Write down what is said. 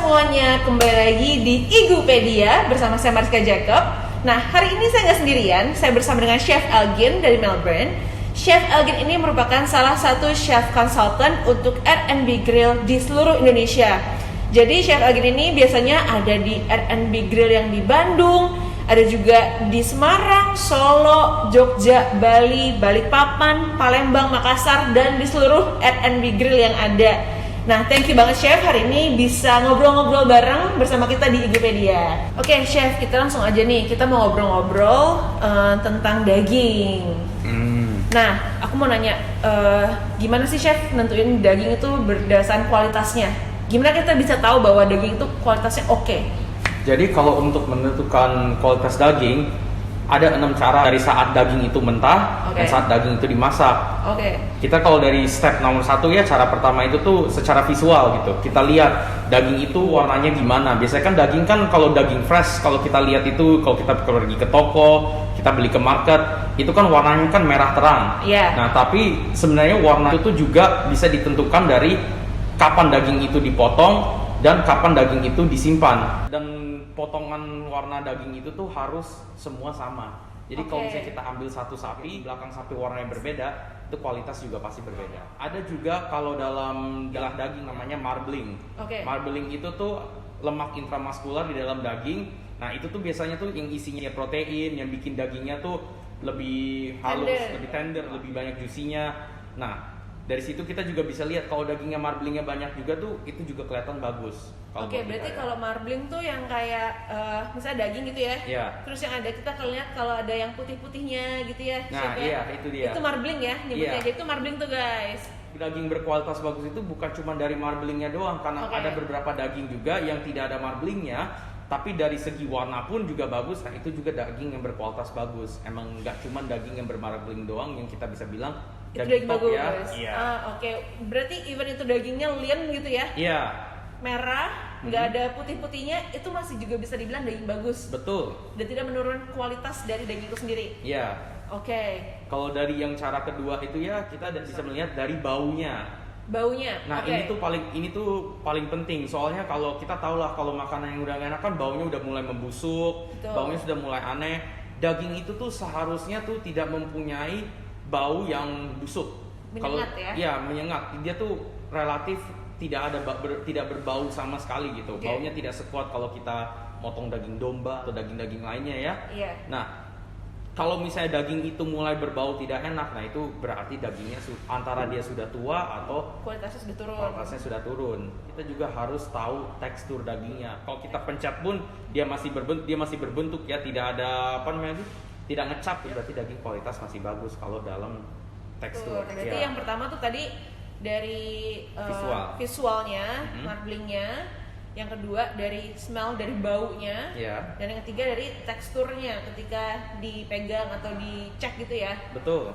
semuanya, kembali lagi di Igupedia bersama saya Mariska Jacob. Nah, hari ini saya nggak sendirian, saya bersama dengan Chef Elgin dari Melbourne. Chef Elgin ini merupakan salah satu chef consultant untuk R&B Grill di seluruh Indonesia. Jadi Chef Elgin ini biasanya ada di R&B Grill yang di Bandung, ada juga di Semarang, Solo, Jogja, Bali, Balikpapan, Palembang, Makassar, dan di seluruh R&B Grill yang ada. Nah, thank you banget Chef hari ini bisa ngobrol-ngobrol bareng bersama kita di Igupedia. Oke Chef, kita langsung aja nih, kita mau ngobrol-ngobrol tentang daging. Nah, aku mau nanya, gimana sih Chef nentuin daging itu berdasarkan kualitasnya? Gimana kita bisa tahu bahwa daging itu kualitasnya oke? Jadi kalau untuk menentukan kualitas daging, ada 6 cara dari saat daging itu mentah dan saat daging itu dimasak. Kita kalau dari step nomor 1 ya, cara pertama itu tuh secara visual gitu. Kita lihat daging itu warnanya gimana. Biasanya kan daging kan kalau daging fresh, kalau kita lihat itu, kalau kita pergi ke toko, kita beli ke market, itu kan warnanya kan merah terang. Nah, tapi sebenarnya warna itu tuh juga bisa ditentukan dari kapan daging itu dipotong dan kapan daging itu disimpan. Dan potongan warna daging itu tuh harus semua sama. Jadi kalau misalnya kita ambil satu sapi, belakang sapi warnanya berbeda, itu kualitas juga pasti berbeda. Ada juga kalau dalam gelah daging namanya marbling. Marbling itu tuh lemak intramuskular di dalam daging. Nah, itu tuh biasanya tuh yang isinya protein, yang bikin dagingnya tuh lebih halus, lebih tender, lebih banyak juicy-nya. Nah, dari situ kita juga bisa lihat kalau dagingnya marblingnya banyak juga tuh itu juga kelihatan bagus. Berarti kalau marbling tuh yang kayak misalnya daging gitu ya. Terus yang ada kita lihat kalau ada yang putih-putihnya gitu ya. Nah, iya itu dia. Itu marbling ya nyebutnya. Jadi itu marbling tuh guys. Daging berkualitas bagus itu bukan cuma dari marblingnya doang, karena ada beberapa daging juga yang tidak ada marblingnya, tapi dari segi warna pun juga bagus. Nah, itu juga daging yang berkualitas bagus. Emang nggak cuma daging yang bermarbling doang yang kita bisa bilang itu daging bagus ya. Berarti even itu dagingnya lean gitu ya. Merah, nggak ada putih-putihnya, itu masih juga bisa dibilang daging bagus. Betul. Dan tidak menurunkan kualitas dari daging itu sendiri. Kalau dari yang cara kedua itu ya, kita bisa melihat dari baunya. Nah, ini tuh paling penting. Soalnya kalau kita tahu lah, kalau makanan yang udah enak kan baunya udah mulai membusuk, baunya sudah mulai aneh. Daging itu tuh seharusnya tuh tidak mempunyai bau yang busuk. Menyengat ya? Menyengat. Dia tuh relatif tidak berbau sama sekali gitu. Baunya tidak sekuat kalau kita motong daging domba atau daging-daging lainnya ya. Nah, kalau misalnya daging itu mulai berbau tidak enak, nah itu berarti dagingnya antara dia sudah tua atau kualitasnya sudah turun. Kita juga harus tahu tekstur dagingnya. Kalau kita pencet pun dia masih berbentuk ya, tidak ada tidak ngecap, berarti daging kualitas masih bagus kalau dalam tekstur. Berarti yang pertama tuh tadi dari visualnya, marblingnya, yang kedua dari smell, dari baunya, dan yang ketiga dari teksturnya ketika dipegang atau dicek gitu ya. Betul.